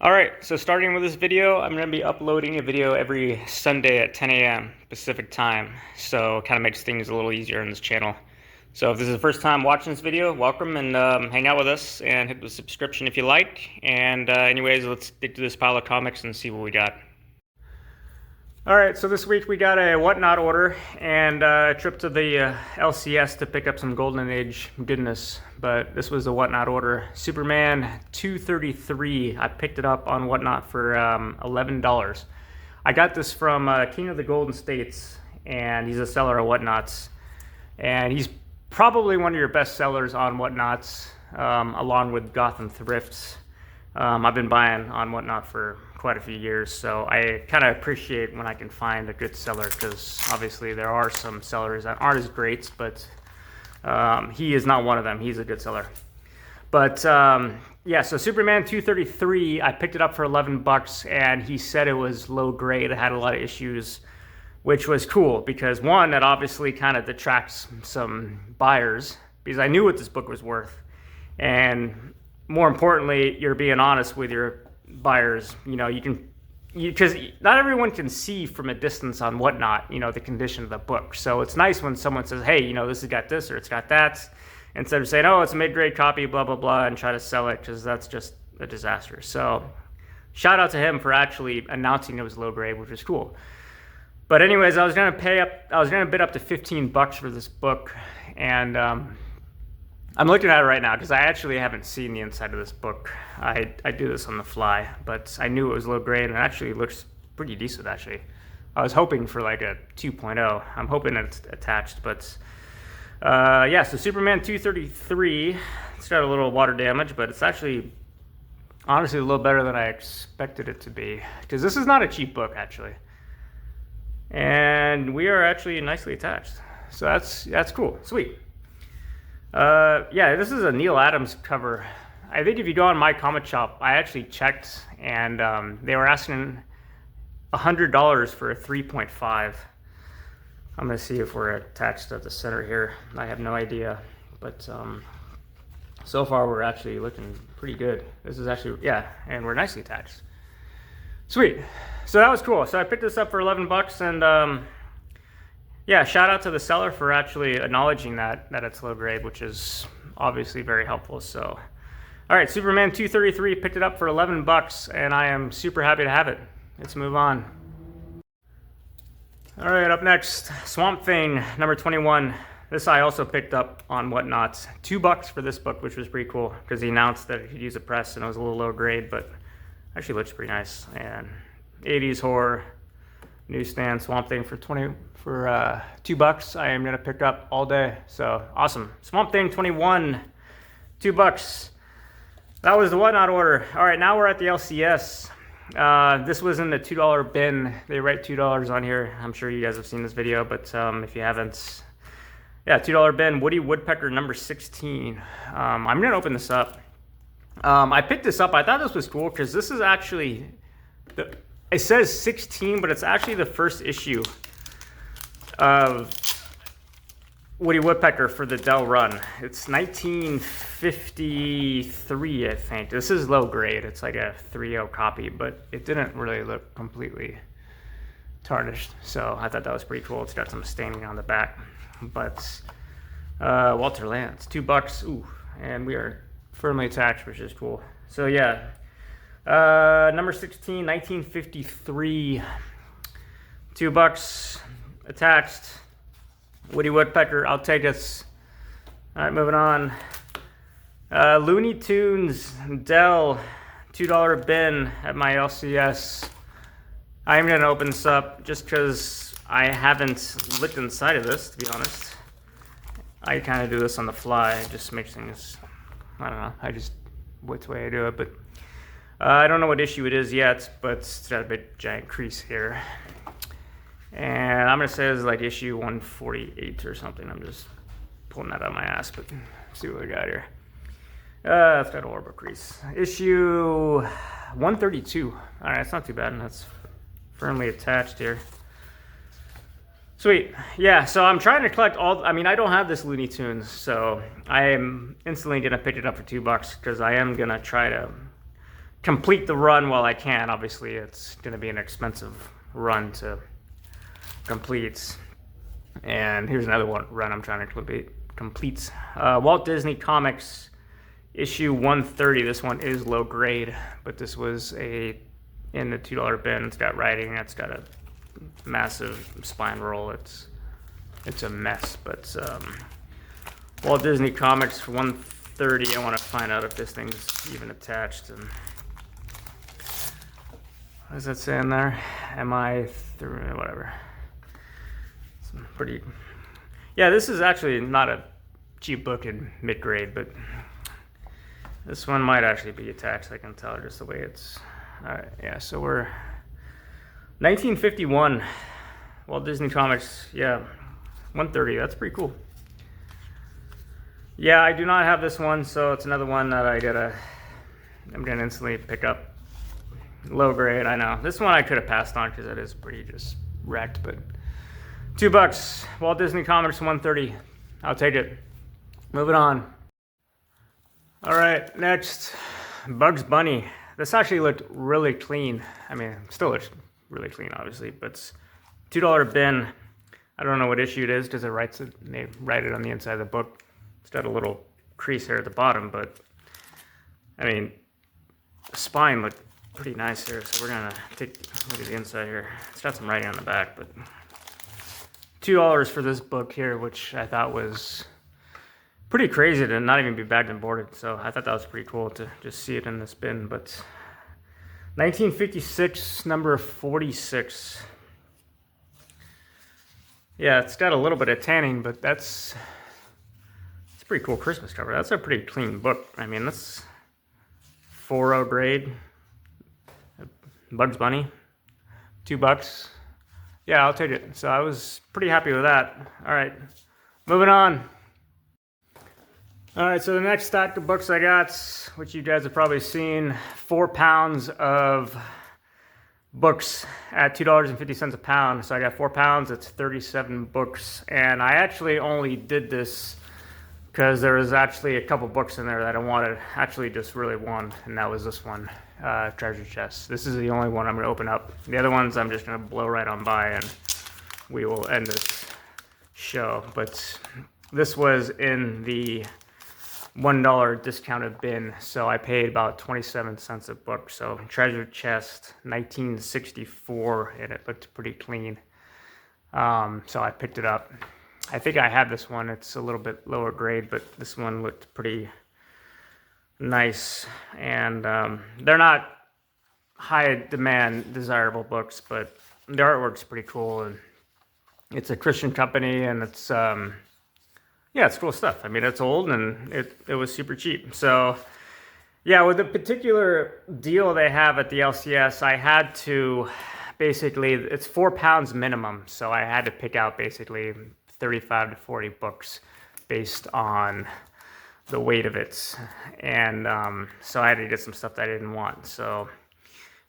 Alright, so starting with this video, I'm going to be uploading a video every Sunday at 10 a.m. Pacific time, so it kind of makes things a little easier on this channel. So if this is the first time watching this video, welcome and hang out with us and hit the subscription if you like. And anyways, let's dig to this pile of comics and see what we got. Alright, so this week we got a Whatnot order and a trip to the LCS to pick up some Golden Age goodness. But this was a Whatnot order. Superman 233. I picked it up on Whatnot for $11. I got this from King of the Golden States, and he's a seller of Whatnots. And he's probably one of your best sellers on Whatnots, along with Gotham Thrifts. I've been buying on Whatnot for quite a few years, so I kind of appreciate when I can find a good seller, because obviously there are some sellers that aren't as great, but he is not one of them. He's a good seller. But yeah, so Superman 233, I picked it up for $11, and he said it was low grade. It had a lot of issues, which was cool, because one, that obviously kind of detracts some buyers, because I knew what this book was worth, and more importantly, you're being honest with your buyers. You know, because not everyone can see from a distance on Whatnot, you know, the condition of the book. So it's nice when someone says, hey, you know, this has got this or it's got that, instead of saying, oh, it's a mid-grade copy, blah, blah, blah, and try to sell it, because that's just a disaster. So shout out to him for actually announcing it was low grade, which was cool. But anyways, I was gonna bid up to $15 for this book, and I'm looking at it right now because I actually haven't seen the inside of this book. I do this on the fly, but I knew it was low grade, and it actually looks pretty decent, actually. I was hoping for like a 2.0. I'm hoping it's attached, but yeah, so Superman 233, it's got a little water damage, but it's actually honestly a little better than I expected it to be, because this is not a cheap book, actually. And we are actually nicely attached. So that's cool, sweet. Yeah, this is a Neil Adams cover. I think if you go on My Comic Shop, I actually checked, and they were asking $100 for a 3.5. I'm gonna see if we're attached at the center here. I have no idea, but so far we're actually looking pretty good. This is actually, yeah, and we're nicely attached. Sweet. So that was cool. So I picked this up for $11, and yeah, shout out to the seller for actually acknowledging that it's low grade, which is obviously very helpful. So, all right, Superman 233, picked it up for $11, and I am super happy to have it. Let's move on. All right, up next, Swamp Thing, number 21. This I also picked up on Whatnot. $2 for this book, which was pretty cool, because he announced that he'd use a press, and it was a little low grade, but actually looks pretty nice. And 80s horror, newsstand, Swamp Thing for $2. I am gonna pick up all day. So awesome. Swamp Thing 21, $2. That was the Whatnot order. All right, now we're at the LCS. This was in the $2 bin. They write $2 on here. I'm sure you guys have seen this video, but if you haven't, yeah, $2 bin. Woody Woodpecker number 16. I'm gonna open this up. I picked this up. I thought this was cool because this is actually it says 16, but it's actually the first issue of Woody Woodpecker for the Dell run. It's 1953, I think. This is low grade. It's like a 3.0 copy, but it didn't really look completely tarnished. So I thought that was pretty cool. It's got some staining on the back. But Walter Lantz, $2. Ooh, and we are firmly attached, which is cool. So yeah, number 16, 1953, $2. Attached. Woody Woodpecker, I'll take this. All right, moving on. Looney Tunes, Dell, $2 bin at my LCS. I'm gonna open this up just because I haven't looked inside of this, to be honest. I kind of do this on the fly. It just makes things, I don't know, what's the way I do it, but I don't know what issue it is yet, but it's got a big giant crease here. And I'm gonna say it's like issue 148 or something. I'm just pulling that out of my ass, but let's see what we got here. It's got a horrible crease. Issue 132. All right, it's not too bad, and that's firmly attached here. Sweet. Yeah, so I'm trying to collect all, I mean, I don't have this Looney Tunes, so I am instantly gonna pick it up for $2 because I am gonna try to complete the run while I can. Obviously, it's going to be an expensive run to complete. And here's another run I'm trying to complete. Walt Disney Comics issue 130. This one is low grade, but this was in the $2 bin. It's got writing. It's got a massive spine roll. It's a mess, but Walt Disney Comics 130. I want to find out if this thing's even attached. And what does that say in there? MI3, whatever. It's pretty. Yeah, this is actually not a cheap book in mid-grade, but this one might actually be attached. I can tell just the way it's. All right, yeah. So we're 1951. Walt Disney Comics. Yeah, 130. That's pretty cool. Yeah, I do not have this one, so it's another one that I'm gonna instantly pick up. Low grade, I know. This one I could have passed on because it is pretty just wrecked, but $2. Walt Disney Comics 130. I'll take it. Moving on. All right, next, Bugs Bunny. This actually looked really clean. I mean, still looks really clean, obviously, but it's $2 bin. I don't know what issue it is because they write it on the inside of the book. It's got a little crease here at the bottom, but I mean, the spine looked pretty nice here, so we're gonna take a look at the inside here. It's got some writing on the back, but $2 for this book here, which I thought was pretty crazy to not even be bagged and boarded. So I thought that was pretty cool to just see it in this bin. But 1956, number 46. Yeah, it's got a little bit of tanning, but it's a pretty cool Christmas cover. That's a pretty clean book. I mean, that's 4.0 grade. Bugs Bunny, $2. Yeah, I'll take it. So I was pretty happy with that. All right, moving on. All right, so the next stack of books I got, which you guys have probably seen, 4 pounds of books at $2.50 a pound. So I got 4 pounds, it's 37 books. And I actually only did this because there was actually a couple books in there that I wanted, actually just really one, and that was this one. Treasure chest. This is the only one I'm going to open up. The other ones I'm just going to blow right on by and we will end this show. But this was in the $1 discounted bin, so I paid about 27 cents a book. So treasure chest 1964, and it looked pretty clean. So I picked it up. I think I have this one. It's a little bit lower grade, but this one looked pretty nice, and they're not high demand desirable books, but the artwork's pretty cool, and it's a Christian company, and it's yeah, it's cool stuff. I mean, it's old and it was super cheap. So yeah, with the particular deal they have at the LCS, I had to basically, it's 4 pounds minimum, so I had to pick out basically 35 to 40 books based on the weight of it, and so I had to get some stuff that I didn't want. So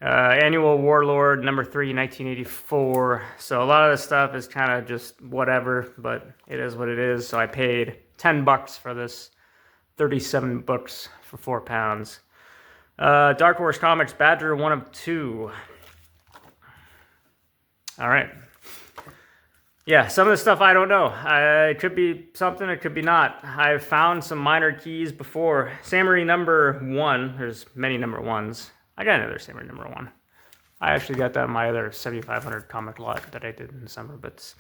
Annual Warlord number 3, 1984. So a lot of the stuff is kind of just whatever, but it is what it is. So I paid $10 for this, 37 books for 4 pounds. Dark Horse Comics Badger 1 of 2. All right. Yeah, some of the stuff I don't know. It could be something, it could be not. I've found some minor keys before. Samurai number 1. There's many number 1s. I got another Samurai number 1. I actually got that in my other 7,500 comic lot that I did in the summer, but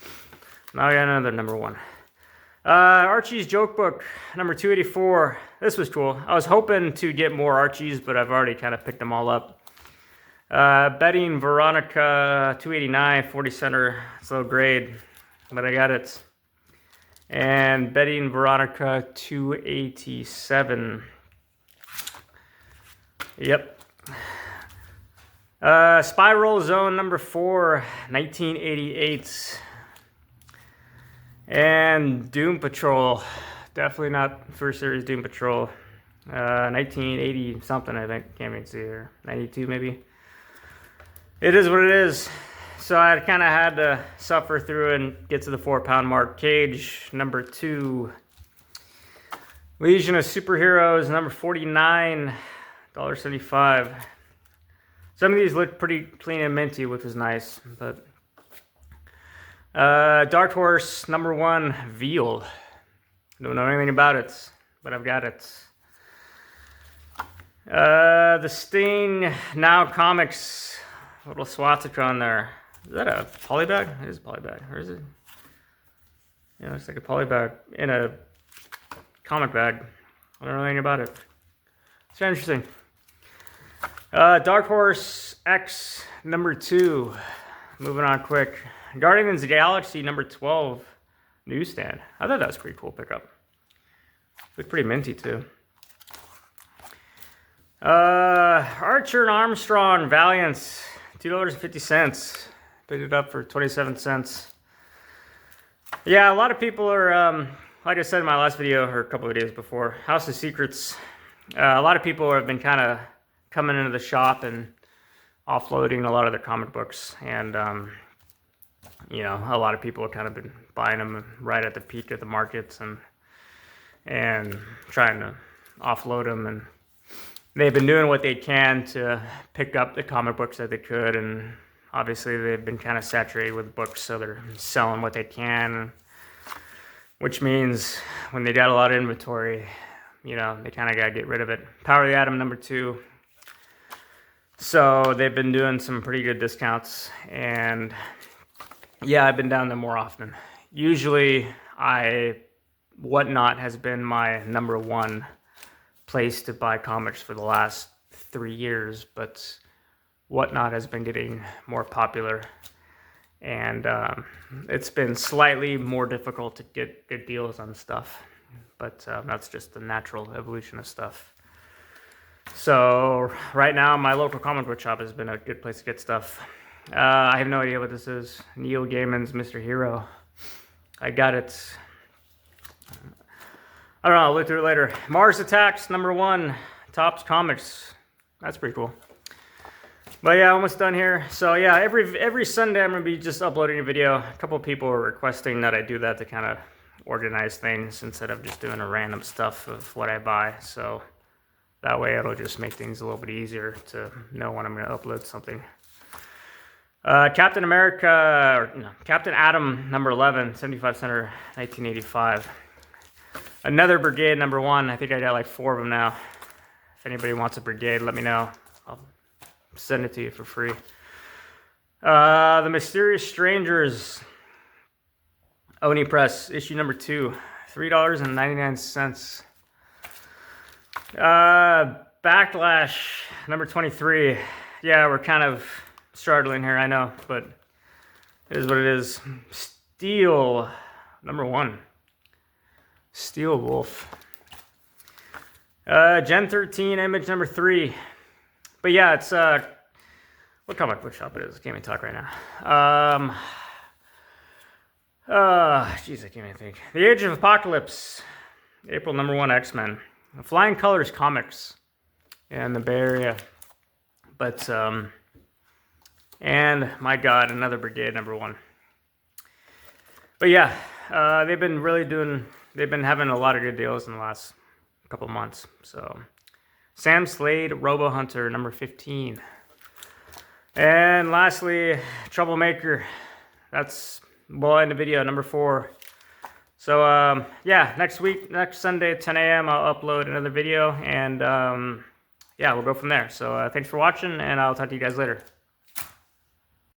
now I got another number 1. Archie's Joke Book number 284. This was cool. I was hoping to get more Archies, but I've already kind of picked them all up. Betting Veronica 289, 40 center. It's low grade, but I got it. And Betting Veronica 287. Yep. Spiral Zone number 4, 1988. And Doom Patrol. Definitely not first series Doom Patrol. 1980 something, I think. Can't even see here. 92 maybe. It is what it is. So I kind of had to suffer through and get to the 4 pound mark. Cage number 2. Legion of Superheroes number 49, $1.75. Some of these look pretty clean and minty, which is nice. But Dark Horse #1 Veal. Don't know anything about it, but I've got it. The Sting Now Comics, little swastika on there. Is that a poly bag? It is a poly bag. Or is it? Yeah, it's like a poly bag in a comic bag. I don't know anything about it. It's interesting. Dark Horse X #2. Moving on quick. Guardians of the Galaxy #12 newsstand. I thought that was a pretty cool pickup. Looked pretty minty too. Archer and Armstrong Valiants, $2.50. Picked it up for 27 cents. Yeah, a lot of people are, like I said in my last video, or a couple of videos before, House of Secrets. A lot of people have been kind of coming into the shop and offloading a lot of their comic books. And, you know, a lot of people have kind of been buying them right at the peak of the markets and trying to offload them. And they've been doing what they can to pick up the comic books that they could. And obviously they've been kind of saturated with books, so they're selling what they can. Which means when they got a lot of inventory, you know, they kind of got to get rid of it. Power of the Atom #2. So they've been doing some pretty good discounts. And yeah, I've been down there more often. Usually Whatnot has been my #1 place to buy comics for the last 3 years, but Whatnot has been getting more popular, and it's been slightly more difficult to get good deals on stuff, but that's just the natural evolution of stuff. So right now my local comic book shop has been a good place to get stuff. I have no idea what this is. Neil Gaiman's Mr. Hero. I got it. I don't know, I'll look through it later. Mars Attacks #1, Topps Comics. That's pretty cool. But yeah, almost done here. So yeah, every Sunday I'm gonna be just uploading a video. A couple of people are requesting that I do that to kind of organize things instead of just doing a random stuff of what I buy. So that way it'll just make things a little bit easier to know when I'm gonna upload something. Captain Atom #11, 75 center, 1985. Another Brigade #1. I think I got like 4 of them now. If anybody wants a Brigade, let me know. I'll send it to you for free. The Mysterious Strangers, Oni Press, issue #2, $3.99. Backlash #23. Yeah, we're kind of struggling here, I know, but it is what it is. Steel #1. Steel Wolf. Gen 13, image #3. But yeah, it's what comic book shop it is? Can't even talk right now. Jeez, I can't even think. The Age of Apocalypse, April #1, X-Men. Flying Colors Comics in the Bay Area. But and my God, another Brigade #1. But yeah, they've been having a lot of good deals in the last couple months. So Sam Slade, Robo Hunter #15. And lastly, Troublemaker. We'll end the video, #4. So yeah, next Sunday at 10 a.m. I'll upload another video, and yeah, we'll go from there. So thanks for watching, and I'll talk to you guys later.